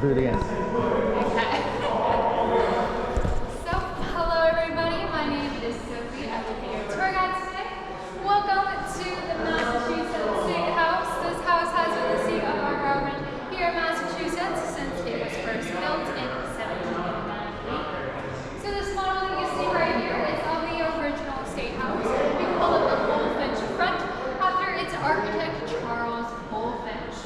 do it again. Okay. So, hello everybody. My name is Sophie. I will be your tour guide today. Welcome to the Massachusetts State House. This house has been the seat of our government here in Massachusetts since it was first built in 1798. So this model that you see right here is of the original State House. We call it the Bullfinch front after its architect Charles Bullfinch.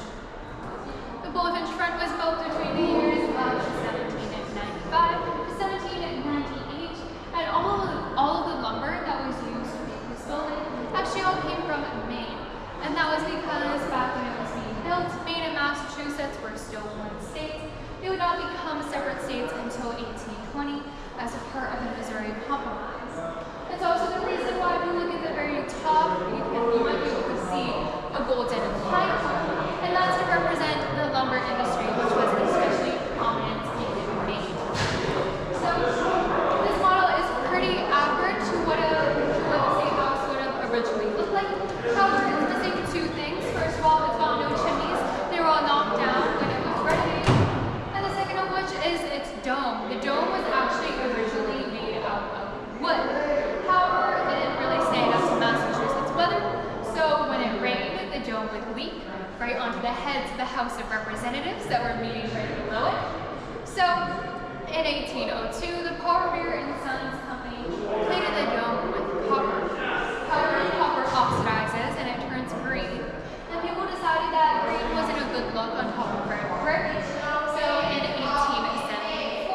The Bullfinch front was built between the years of 1795 to 1798, and all of the lumber that was used to make this building actually all came from Maine. And that was because back when it was being built, Maine and Massachusetts were still one state. They would not become separate states until 1820 as a part of the Missouri Compromise. It's also the reason why if you look at the very top, you might be able to see a golden pipe, and that's to represent the lumber industry, which was especially prominent in Maine. So this model is pretty accurate to what the State House would have originally looked like. However, it's missing two things. First of all, it's got no chimneys. They were all knocked down when it was renovated. And the second of which is its dome. The dome was actually originally made out of wood. However, it didn't really stand up to Massachusetts weather. So when it rained, the dome would leak right onto the heads of the House of Representatives that were meeting right below it. So in 1802, the Paul Revere and Sons Company plated the dome with copper. However, copper oxidizes and it turns green. And people decided that green wasn't a good look on top of red brick. So in 1874,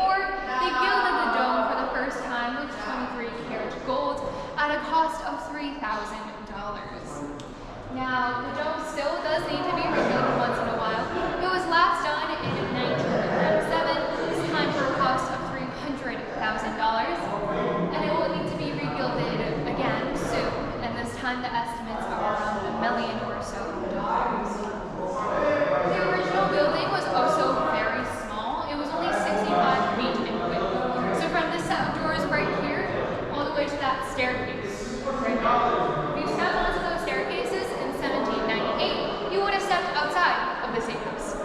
they gilded the dome for the first time with 23 karat gold at a cost of $3,000. Now, the dome still does need to be rebuilt once in a while. It was last done in 1997, this time for a cost of $300,000, and it will need to be rebuilded again soon, and this time the estimates are around $1 million or so. The original building was also very small. It was only 65 feet in width. So from this set of doors right here, all the way to that staircase right there. If you stepped onto those staircases in 1798, you would have stepped outside of the State House.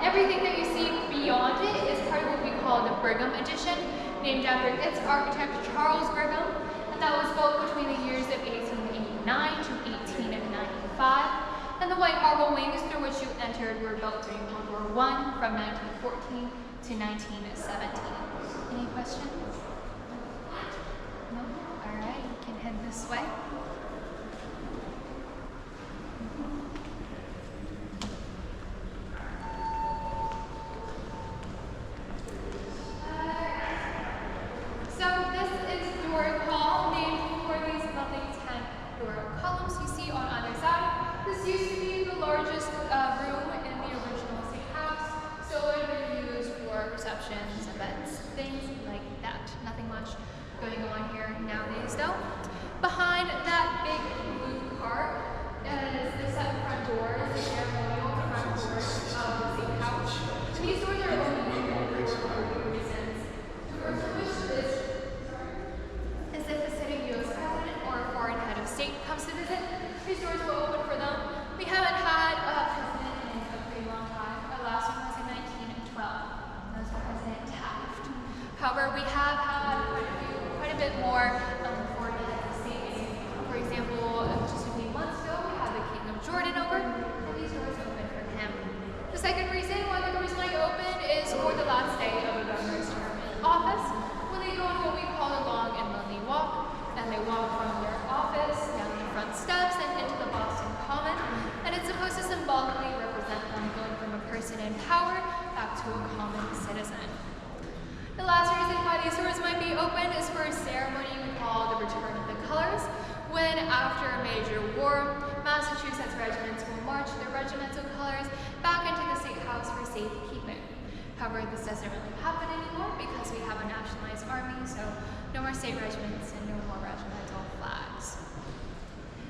Everything that you see beyond it is part of what we call the Brigham Addition, named after its architect Charles Brigham, and that was built between the years of 1889 to 1895. And the white marble wings through which you entered were built during World War I from 1914 to 1917. Any questions? No? Alright, you can head this way. So this is Doric Hall, named for these lovely 10 Doric columns you see on either side. This used to be the largest room in the original State House, so it would be used for receptions, events, things like that. Nothing much going on here nowadays though. Behind that big blue car is the set of front doors, the ceremonial front doors of the State House. And these doors are open for reasons. The first of which is if a sitting U.S. president or a foreign head of state comes to visit, these doors will open for them. We haven't had a president in a pretty long time. Our last one was in 1912. That was President Taft. However, we have had quite a bit more foreign heads of state. For example, just a few months ago, we had the King of Jordan over, and these doors open for him. The second reason why the doors might open is for the last day of a governor's term in office, when they go on what we call a long and lonely walk, and they walk from their office down the front steps and into the Boston Common, and it's supposed to symbolically represent them going from a person in power back to a common citizen. The last reason why these doors might be open is for a ceremony we call the Return of the Colors, when after a major war, Massachusetts regiments will march their regimental colors back into the State House for safekeeping. However, this doesn't really happen anymore because we have a nationalized army, so no more state regiments and no more regimental flags.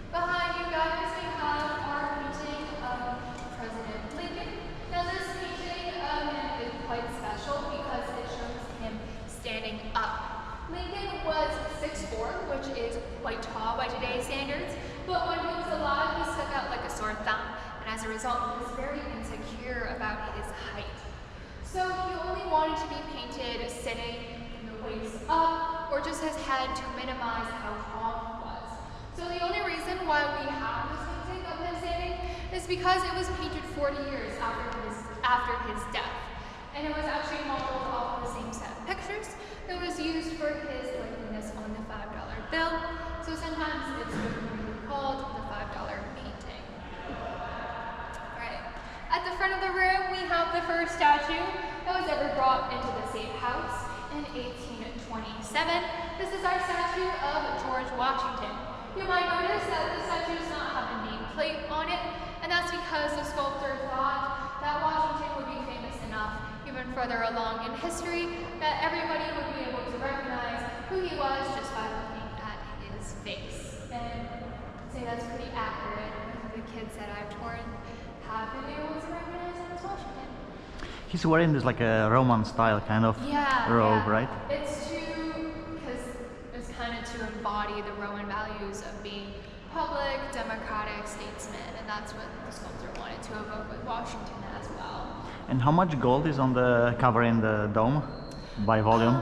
Behind you guys, we have our painting of President Lincoln. Now this painting is quite special because it shows him standing up. Lincoln was 6'4", which is quite tall by today's standards, but when he was alive, he stuck out like a sore thumb, and as a result, he was very insecure about his height. So he only wanted to be painted sitting in the waist up, or just his head to minimize how tall he was. So the only reason why we have this painting of him standing is because it was painted 40 years after his death. And it was actually modeled off of the same set of pictures that was used for his likeness on the $5 bill. So sometimes it's called the $5 painting. Alright. At the front of the room, we have the first statue that was ever brought into the safe house in 1827. This is our statue of George Washington. You might notice that the statue does not have a nameplate on it, and that's because the sculptor thought that Washington would be famous enough even further along in history that everybody would be able to recognize who he was just by looking at his face. And I'd say that's pretty accurate. The kids that I've toured have been able to recognize him as Washington. He's wearing this like a Roman style kind of robe, right? It's kind of to embody the Roman values of being public, democratic statesman, and that's what the sculptor wanted to evoke with Washington as well. And how much gold is on the cover in the dome by volume?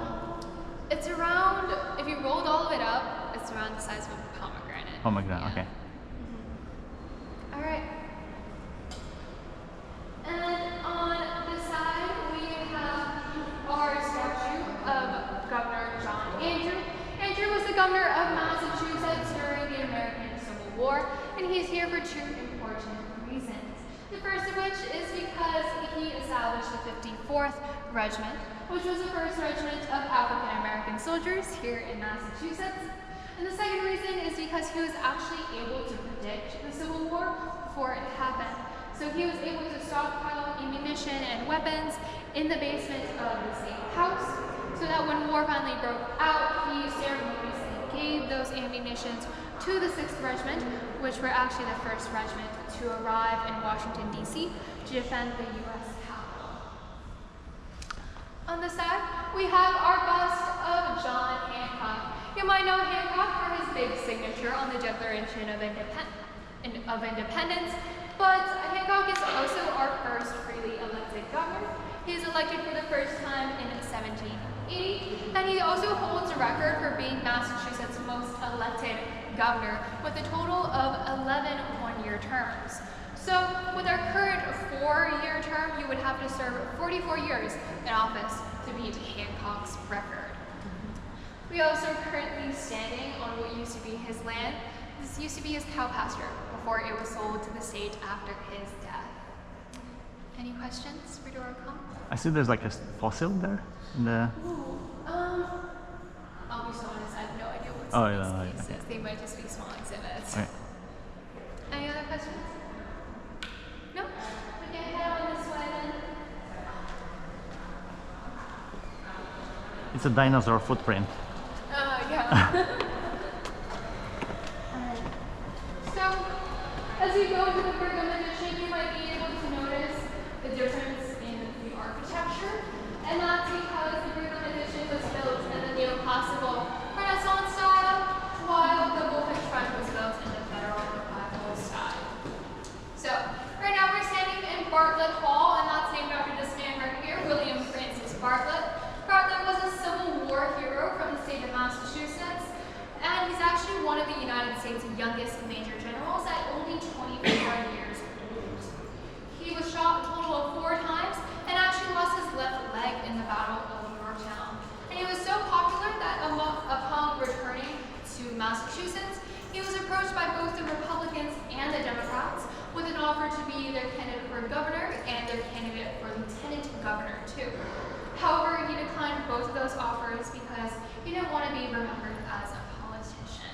It's around, if you rolled all of it up, it's around the size of a pomegranate. Pomegranate, okay. Mm-hmm. All right. And on the side, we have our statue of Governor John Andrew. Andrew was the governor of Massachusetts during the American Civil War, and he's here for two important reasons. The first of which is because he established the 54th Regiment, which was the first regiment of African American soldiers here in Massachusetts. And the second reason is because he was actually able to predict the Civil War before it happened. So he was able to stockpile ammunition and weapons in the basement of the state house, so that when war finally broke out, he ceremoniously gave those ammunitions to the 6th Regiment, which were actually the first regiment to arrive in Washington, D.C. to defend the U.S. Capitol. On the side, we have our bust of John Hancock. You might know Hancock for his big signature on the Declaration of Independence, but Hancock is also our first freely elected governor. He is elected for the first time in 1780, and he also holds a record for being Massachusetts' most elected governor with a total of 11 one-year terms. So with our current 4-year term, you would have to serve 44 years in office to beat Hancock's record. We also currently standing on what used to be his land. This used to be his cow pasture before it was sold to the state after his death. Any questions for Doricom? I see there's like a fossil there in the... I'll be so honest, I have no idea what yeah, species is. They might just be small exhibits. Okay. Any other questions? No? We can head on this way then. It's a dinosaur footprint. Yeah. So, as you go into the Brigham edition, you might be able to notice the difference in the architecture, and that's because the Brigham edition was built in the neoclassical Renaissance style, while the Bullfinch front was built in the Federal Revival style. So, right now we're standing in Bartlett Hall, and that's named after this man right here, William Francis Bartlett. Bartlett was a Civil War hero from the state of Massachusetts, and he's actually one of the United States' youngest major generals at only 24 years old. He was shot a total of 4 times and actually lost his left leg in the Battle of Yorktown. And he was so popular that upon returning to Massachusetts, he was approached by both the Republicans and the Democrats with an offer to be their candidate for governor and their candidate for lieutenant governor too. However, he declined both of those offers because he didn't want to be remembered as a politician.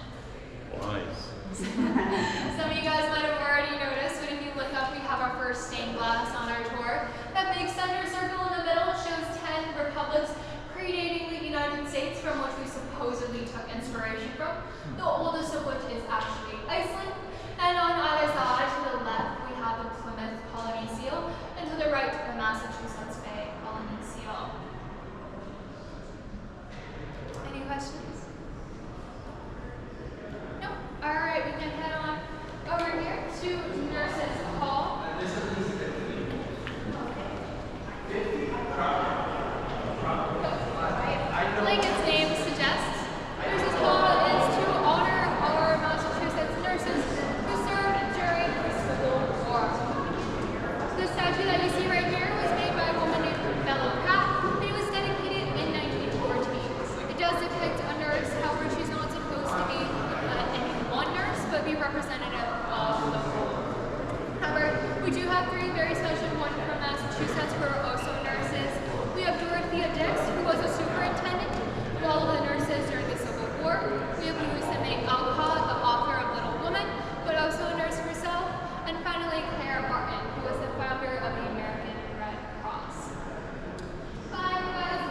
Wise. Some of you guys might have already noticed, but if you look up, we have our first stained glass on our tour. That big center circle in the middle shows 10 republics predating the United States, from which we supposedly took inspiration from, the oldest of which is actually Iceland. And on either side, to the left, we have the Plymouth Colony Seal, and to the right, the Massachusetts Bay Colony Seal. Any questions? No? Alright, we can head on over here to Nurses Hall. have three very special ones from Massachusetts who are also nurses. We have Dorothea Dix, who was a superintendent of all of the nurses during the Civil War. We have Louisa May Alcott, the author of Little Women, but also a nurse herself. And finally, Clara Barton, who was the founder of the American Red Cross. Fine, guys,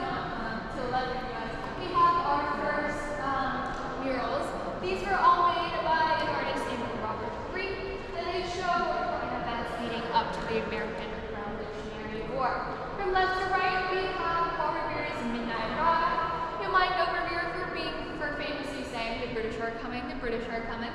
to let you guys, we have our first murals. These were all made by an artist named Robert Free, and they show important events leading up to the American Revolutionary War. From left to right, we have Paul Revere's Midnight Ride. You might know Revere for famously saying, "The British are coming, the British are coming."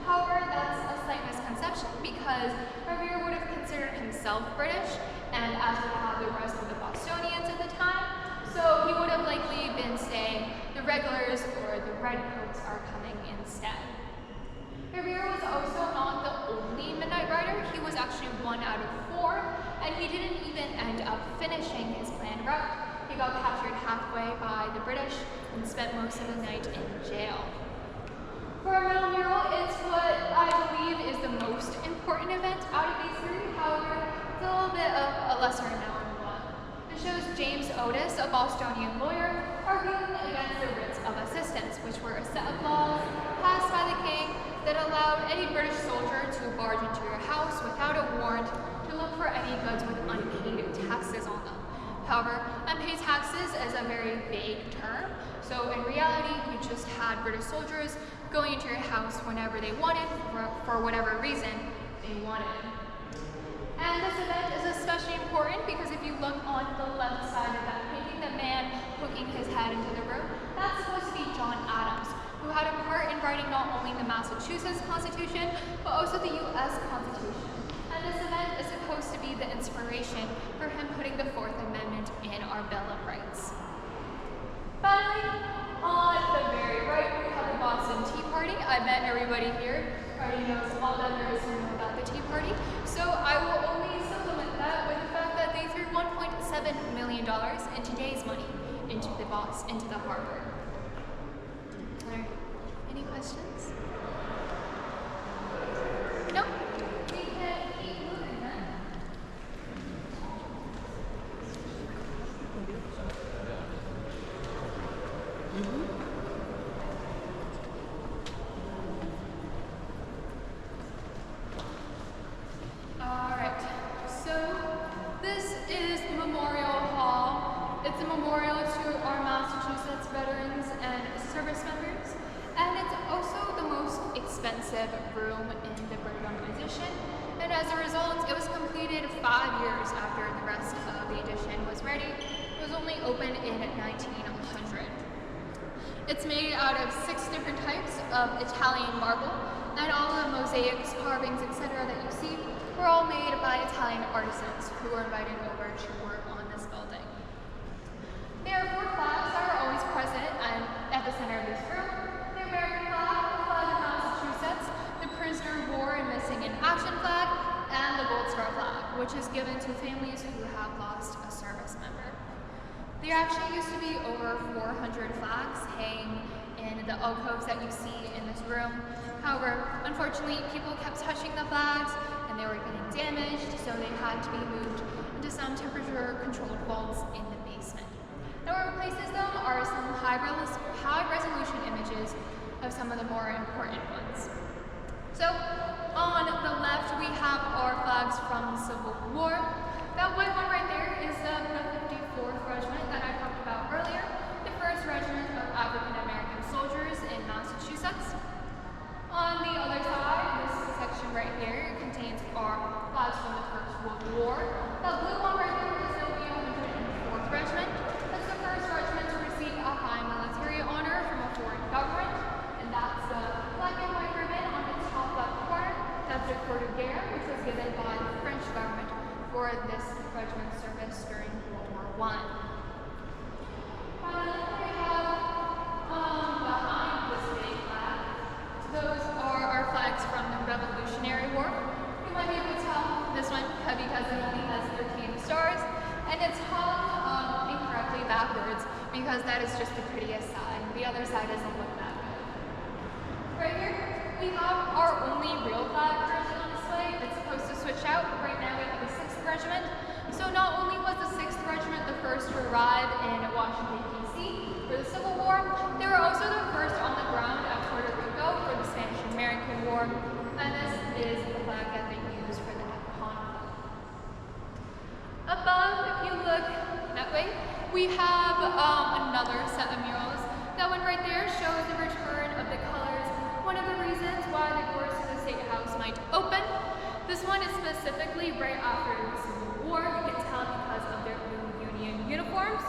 However, that's a slight misconception because Revere would have considered himself British, and as would have the rest of the Bostonians at the time. So he would have likely been saying the regulars or the redcoats are coming instead. Revere was also not the only Midnight Rider. He was actually one out of 4, and he didn't even end up finishing his planned route. He got captured halfway by the British and spent most of the night in jail. For our middle mural, it's what I believe is the most important event out of these three. However, it's a little bit of a lesser known one. It shows James Otis, a Bostonian lawyer, arguing against the writs of assistance, which were a set of laws passed by the king that allowed any British soldier to barge into your house without a warrant to look for any goods with unpaid taxes on them. However, unpaid taxes is a very vague term, so in reality, you just had British soldiers going into your house whenever they wanted, for whatever reason they wanted. And this event is especially important because if you look on the left side of that painting, the man poking his head into the room, that's supposed to be John Adams, who had a part in writing not only the Massachusetts Constitution, but also the U.S. Constitution. And this event is supposed to be the inspiration for him putting the 4th Amendment in our Bill of Rights. Finally, on the very right, we have the Boston Tea Party. I bet everybody here already knows all that there is to know about the Tea Party, so I will only supplement that with the fact that they threw $1.7 million in today's money into the harbor. Any questions? No? We can keep moving then. Alright, so this is Memorial Hall. It's a memorial to our Massachusetts veterans and service members, and it's also the most expensive room in the Brigham addition, and as a result, it was completed 5 years after the rest of the addition was ready. It was only opened in 1900. It's made out of 6 different types of Italian marble, and all the mosaics, carvings, etc. that you see were all made by Italian artisans who were invited over to work on this building. There are 4 flags that are always present at the center of this room. The American flag, the flag of Massachusetts, the prisoner of war and missing in action flag, and the Gold Star flag, which is given to families who have lost a service member. There actually used to be over 400 flags hanging in the alcoves that you see in this room. However, unfortunately, people kept touching the flags and they were getting damaged, so they had to be moved into some temperature-controlled vaults in the basement. Now what replaces them are some high-resolution images of some of the more important ones. So, on the left, we have our flags from the Civil War. That white one right there is the 54th Regiment that I talked about earlier, the first regiment of African-American soldiers in Massachusetts. On the other side, this section right here contains our flags from the First World War. That blue one right there is the 304th Regiment. That's the first regiment to receive a high military honor from a foreign government. And that's the black and white ribbon on the top left corner. That's the Croix de Guerre, which was given by the French government for this regiment's service during World War I. Finally, we have behind this big flag, those are our flags from the Revolutionary War. You might be able to tell this one because it only has 13 stars, and it's hung incorrectly backwards because that is just the prettiest side. The other side doesn't look that good. Right here, we have our only real flag version on display. It's supposed to switch out. Right now we have the specifically right after the Civil War. You can tell because of their blue Union uniforms.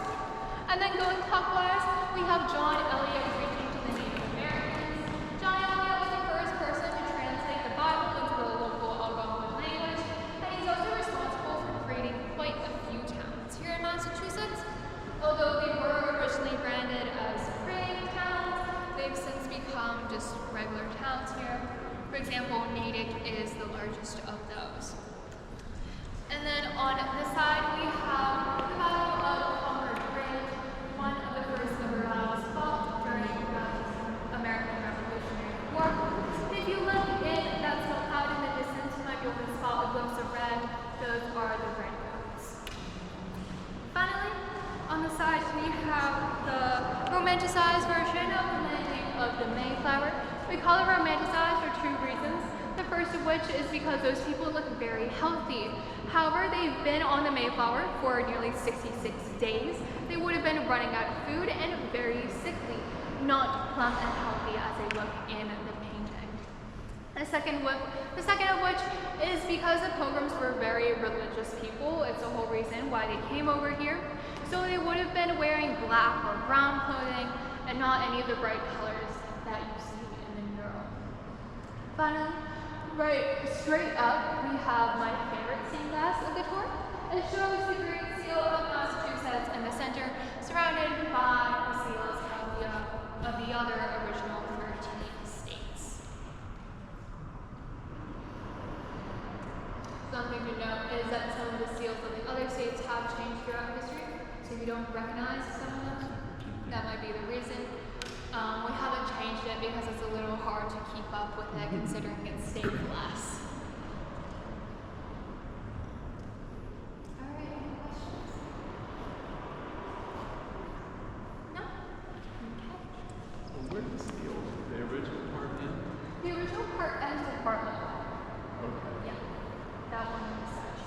And then going clockwise, we have John Eliot preaching to the Native Americans. John Eliot was the first person to translate the Bible into the local Algonquin language, and he's also responsible for creating quite a few towns here in Massachusetts. Although they were originally branded as brave towns, they've since become just regular towns here. For example, Natick is the largest of those. And then on this side, we have the Battle of Concord Bridge, one of the first ever battles fought during the American Revolutionary War. And if you look in that small cloud in the distance, you might be able to spot a glimpse of red. Those are the redcoats. Finally, on the side, we have the romanticized version of the landing of the Mayflower. We call it romanticized for two reasons. The first of which is because those people look very healthy. However, they've been on the Mayflower for nearly 66 days. They would have been running out of food and very sickly, not plump and healthy as they look in the painting. The second of which is because the Pilgrims were very religious people. It's the whole reason why they came over here. So they would have been wearing black or brown clothing and not any of the bright colors that you see in the mural. Finally, right straight up, we have my favorite stained glass of the tour. It shows the Great Seal of Massachusetts in the center, surrounded by the seals of the other original 13 states. Something to note is that some of the seals of the other states have changed throughout history, so if you don't recognize some of them, that might be the reason. We haven't changed it because it's a little hard to keep up with it considering it's stained glass. Alright, any questions? No? Okay. So where does the original part end? The original part ends with Bartlett. Okay. Yeah, that one is such.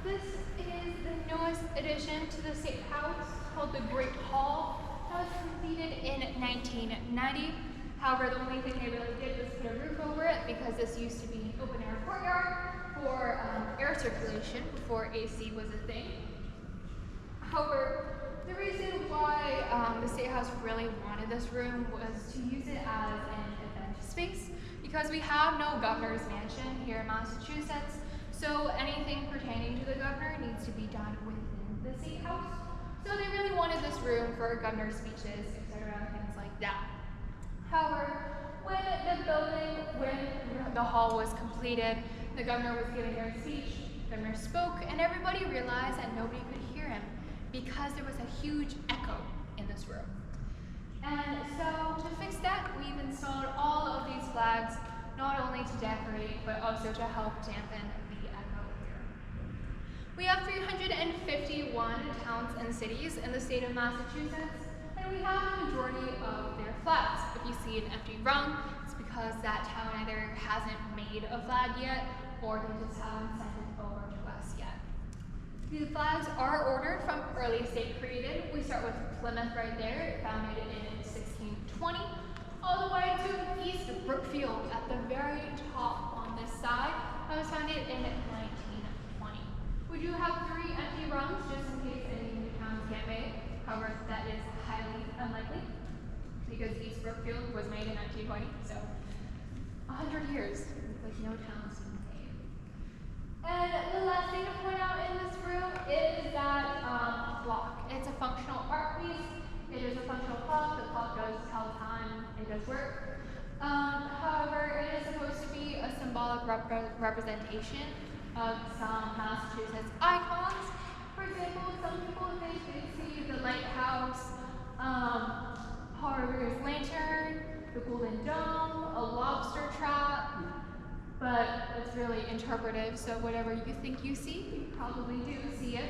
This is the newest addition to the State House, called the Great Hall. That was completed in 1990. However, the only thing they really did was put a roof over it because this used to be an open air courtyard for air circulation before AC was a thing. However, the reason why the State House really wanted this room was to use it as an event space because we have no governor's mansion here in Massachusetts. So anything pertaining to the governor needs to be done within the State House. So they really wanted this room for governor's speeches, etc., things like that. However, when the hall was completed, the governor was giving their speech, the governor spoke, and everybody realized that nobody could hear him because there was a huge echo in this room. And so to fix that, we've installed all of these flags, not only to decorate, but also to help dampen the echo here. We have 351 towns and cities in the state of Massachusetts, and we have the majority of their flags. If you see an empty rung, it's because that town either hasn't made a flag yet, or they just haven't sent it over to us yet. The flags are ordered from early state created. We start with Plymouth right there, founded in 1620, all the way to East Brookfield at the very top on this side. That was founded in 1920. We do have 3 empty rungs just in case any new towns get made. However, that is highly unlikely because East Brookfield was made in 1920, so 100 years with no towns being made. And the last thing to point out in this room is that clock. It's a functional art piece. It is a functional clock. The clock does tell time. It does work. However, it is supposed to be a symbolic representation of some Massachusetts icons. For example, some people think they see the lighthouse, Harvard's lantern, the Golden Dome, a lobster trap, but it's really interpretive, so whatever you think you see, you probably do see it.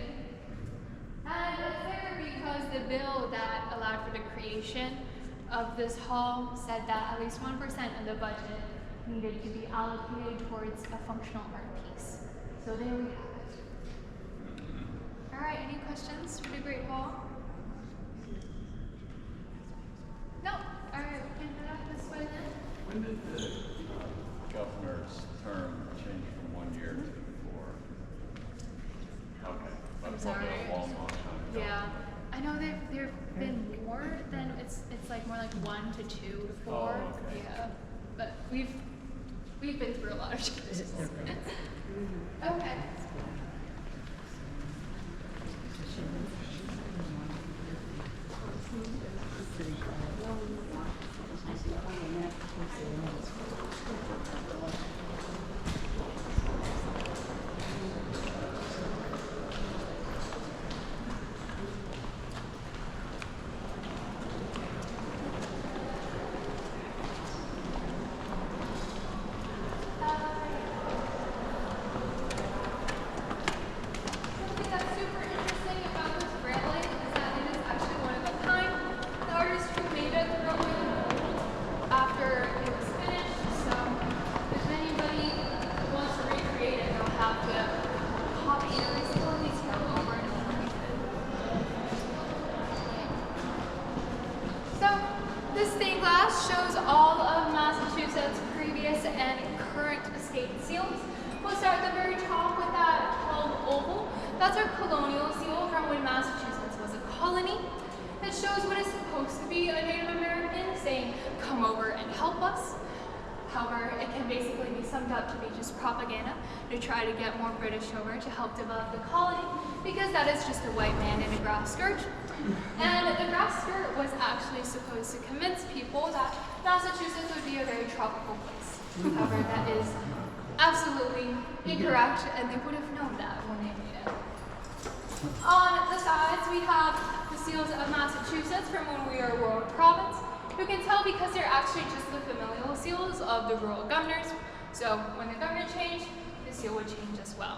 And it's there because the bill that allowed for the creation of this hall said that at least 1% of the budget needed to be allocated towards a functional art piece. So there we have it. All right, any questions for the Great Hall? No? All right, we can head up this way then. When did the governor's term change from 1 year to 4? Okay. I'm sorry. A long time ago. Yeah. I know there've been more than it's like more like 1 to 2 to 4. Oh, okay. Yeah. But we've been through a lot of changes. Okay. Something that's super interesting about this railway is that it is actually one of a kind. The artist who made it wrote it after it was finished, so if anybody wants to recreate it, they'll have to copy every single detail over and over again. So this stained glass shows all of Massachusetts' previous and current state seals. We'll start at the very top with that called oval. That's our colonial seal from when Massachusetts was a colony. It shows what is supposed to be a Native American saying, "Come over and help us." However, it can basically be summed up to be just propaganda to try to get more British over to help develop the colony, because that is just a white man in a grass skirt. And the grass skirt was actually supposed to convince people that Massachusetts would be a very tropical place. However, that is absolutely incorrect, and they would have known that when they made it. On the sides, we have the seals of Massachusetts from when we were a rural province. You can tell because they're actually just the familial seals of the rural governors. So when the governor changed, the seal would change as well.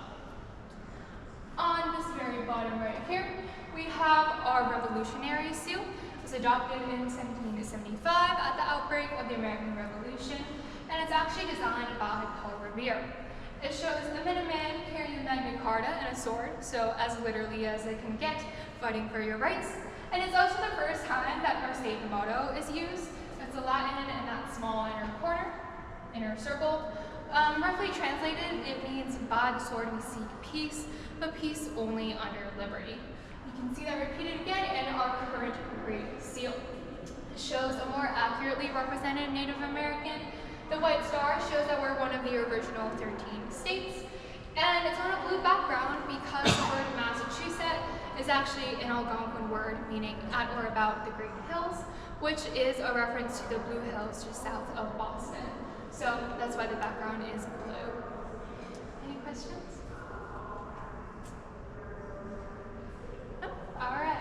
On this very bottom right here, we have our Revolutionary seal. It was adopted in 1775 at the outbreak of the American Revolution, and it's actually designed by Paul Revere. It shows a Minuteman carrying a Magna Carta and a sword, so as literally as it can get, fighting for your rights. And it's also the first time that our state motto is used. It's a Latin in that small inner corner, inner circle. Roughly translated, it means by the sword we seek peace, but peace only under liberty. You can see that repeated again in our current Great Seal. It shows a more accurately represented Native American. The white star shows that we're one of the original 13 states, and it's on a blue background because the word Massachusetts is actually an Algonquin word meaning at or about the Green Hills, which is a reference to the Blue Hills just south of Boston. So that's why the background is blue. Any questions? No? All right.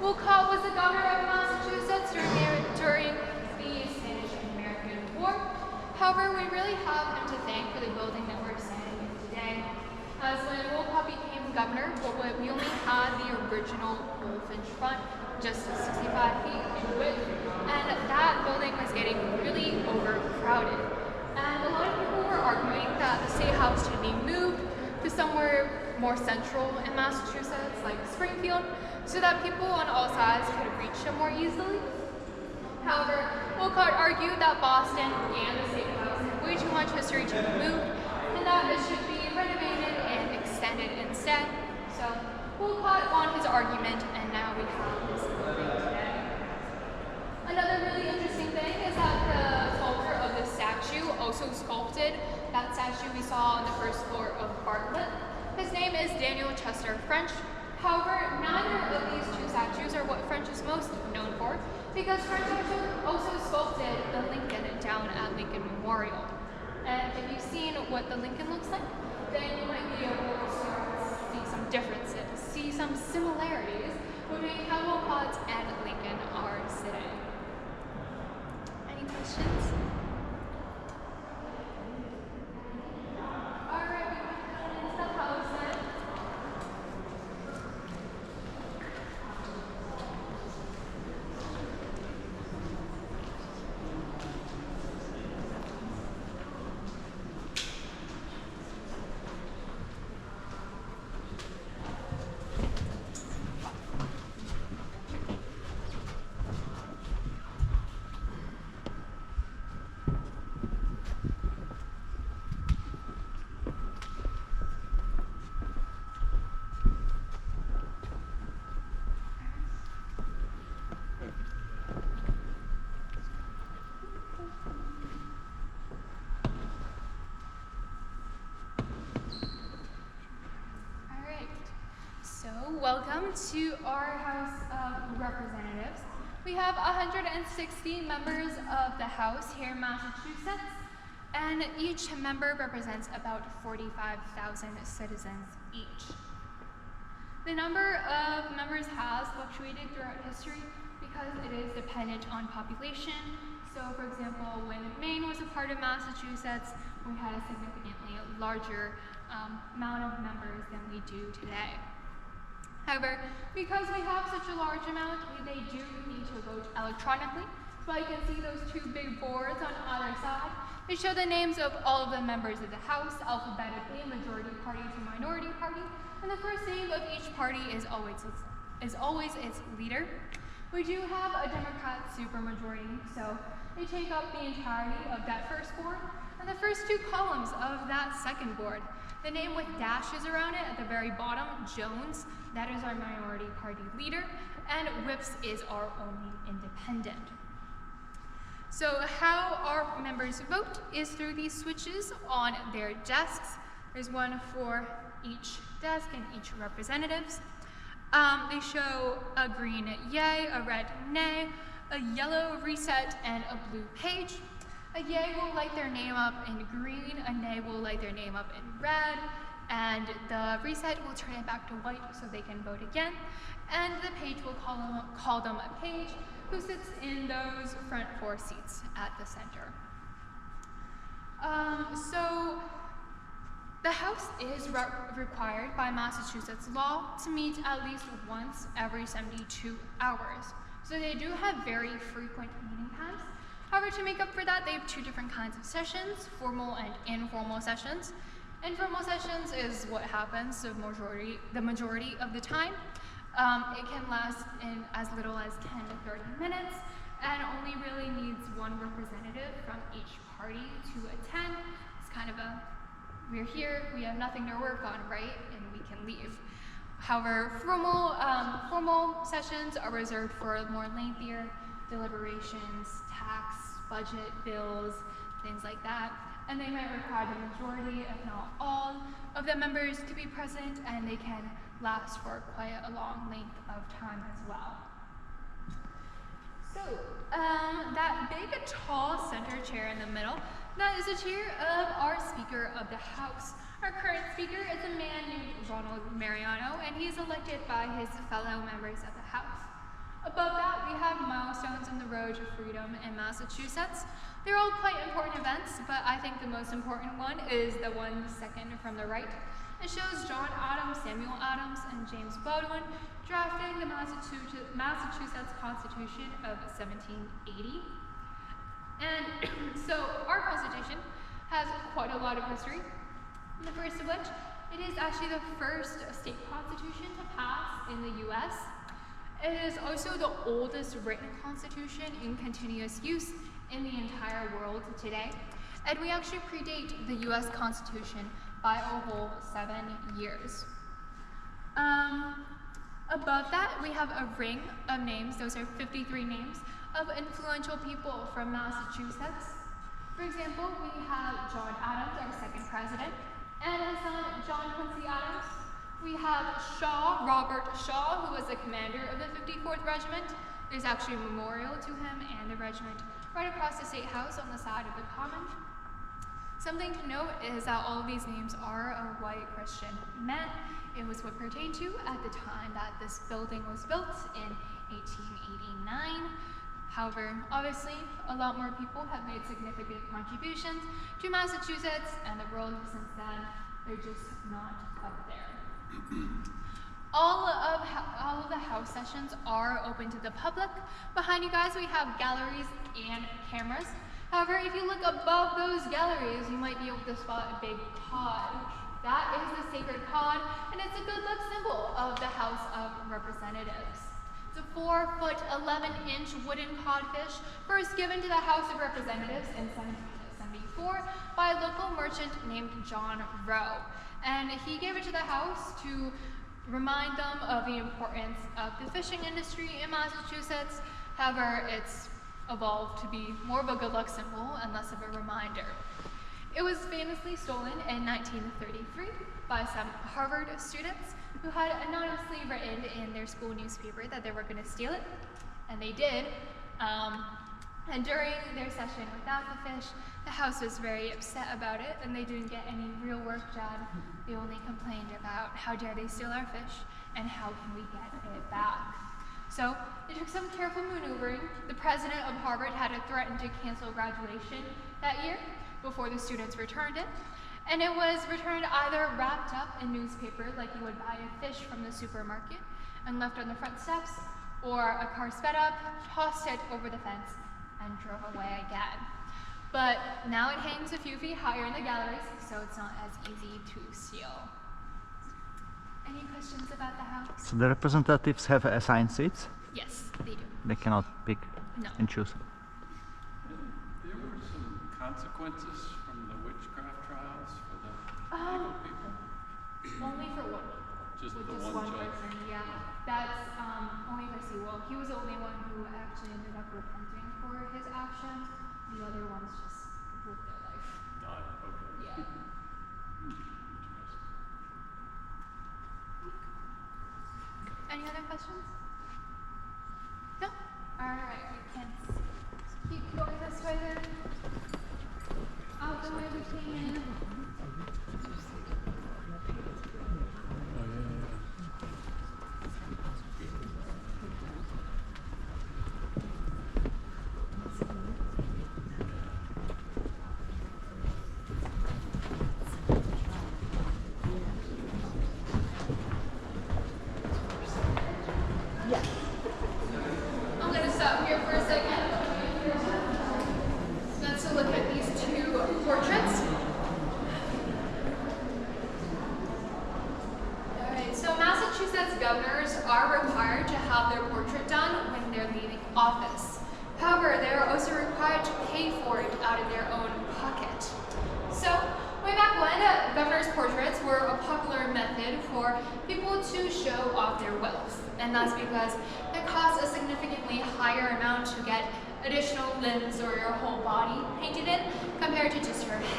Wolcott was the governor of Massachusetts during the Spanish-American War. However, we really have him to thank for the building that we're standing in today. As when Wolcott became governor, we only had the original Bullfinch front, just 65 feet in width, and that building was getting really overcrowded. And a lot of people were arguing that more central in Massachusetts, like Springfield, so that people on all sides could reach them more easily. However, Wolcott argued that Boston and the State House had way too much history to be moved, and that it should be renovated and extended instead. So Wolcott won his argument, and now we have this building today. Another really interesting thing is that the sculptor of this statue also sculpted that statue we saw on the first floor of Bartlett. His name is Daniel Chester French. However, neither of these two statues are what French is most known for, because French also sculpted the Lincoln down at Lincoln Memorial. And if you've seen what the Lincoln looks like, then you might be able to see some differences, see some similarities between how Wolcott and Lincoln are sitting. Any questions? Alright, we went down into the house then. Welcome to our House of Representatives. We have 160 members of the House here in Massachusetts, and each member represents about 45,000 citizens each. The number of members has fluctuated throughout history because it is dependent on population. So, for example, when Maine was a part of Massachusetts, we had a significantly larger amount of members than we do today. However, because we have such a large amount, they do need to vote electronically. So I can see those two big boards on either side. They show the names of all of the members of the House alphabetically, majority party to minority party, and the first name of each party is always its leader. We do have a Democrat supermajority, so they take up the entirety of that first board, and the first two columns of that second board. The name with dashes around it at the very bottom, Jones, that is our minority party leader, and Whips is our only independent. So how our members vote is through these switches on their desks. There's one for each desk and each representatives. They show a green yay, a red nay, a yellow reset, and a blue page. A yay will light their name up in green, a nay will light their name up in red, and the reset will turn it back to white so they can vote again. And the page will call them a page who sits in those front four seats at the center. So the House is required by Massachusetts law to meet at least once every 72 hours. So they do have very frequent meeting times. However, to make up for that, they have two different kinds of sessions, formal and informal sessions. Informal sessions is what happens the majority of the time. It can last in as little as 10 to 30 minutes and only really needs one representative from each party to attend. It's kind of a, we're here, we have nothing to work on, right? And we can leave. However, formal sessions are reserved for more lengthier deliberations, tax, budget, bills, things like that. And they might require the majority, if not all, of the members to be present, and they can last for quite a long length of time as well. So, that big, tall center chair in the middle, that is the chair of our Speaker of the House. Our current Speaker is a man named Ronald Mariano, and he's elected by his fellow members of the House. Above that, we have milestones on the road to freedom in Massachusetts. They're all quite important events, but I think the most important one is the one second from the right. It shows John Adams, Samuel Adams, and James Baldwin drafting the Massachusetts Constitution of 1780. And so our Constitution has quite a lot of history. The first of which It is actually the first state constitution to pass in the US. It is also the oldest written constitution in continuous use in the entire world today. And we actually predate the US Constitution by a whole 7 years. Above that, we have a ring of names. Those are 53 names of influential people from Massachusetts. For example, we have John Adams, our second president, and his son, John Quincy Adams. We have Shaw, Robert Shaw, who was the commander of the 54th Regiment. There's actually a memorial to him and the regiment right across the State House on the side of the Common. Something to note is that all of these names are of white Christian men. It was what pertained to at the time that this building was built in 1889. However, obviously, a lot more people have made significant contributions to Massachusetts and the world since then. They're just not up there. All of the house sessions are open to the public. Behind you guys, we have galleries and cameras. However, if you look above those galleries, you might be able to spot a big cod. That is the sacred cod, and it's a good luck symbol of the House of Representatives. It's a 4-foot, 11-inch wooden codfish, first given to the House of Representatives in 1774 by a local merchant named John Rowe. And he gave it to the House to remind them of the importance of the fishing industry in Massachusetts. However, it's evolved to be more of a good luck symbol and less of a reminder. It was famously stolen in 1933 by some Harvard students who had anonymously written in their school newspaper that they were going to steal it, and they did. And during their session without the fish, the House was very upset about it, and they didn't get any real work done. They only complained about how dare they steal our fish and how can we get it back. So it took some careful maneuvering. The president of Harvard had to threaten to cancel graduation that year before the students returned it. And it was returned either wrapped up in newspaper like you would buy a fish from the supermarket and left on the front steps, or a car sped up, tossed it over the fence, and drove away again. But now it hangs a few feet higher in the galleries, so it's not as easy to steal. Any questions about the house? So the representatives have assigned seats? Yes, they do. They cannot pick and choose. There were some consequences from the witchcraft trials for the legal people? Only for one. Just with the just one one judge? person, yeah. That's only for Sewell. He was the only one who actually ended up repenting for his actions. The other ones just lived their life. Not, okay. Yeah. Any other questions? No? Alright, we can keep going this way then. Out the way we came in. I'm going to stop here for a second. Let's look at these two portraits. Alright, so Massachusetts governors are required to have their portrait done when they're leaving office. However, they are also required to pay for it out of their own pocket. So, way back when, governors' portraits were a popular method for people to show off their wealth. And that's because it costs a significantly higher amount to get additional limbs or your whole body painted in compared to just your head.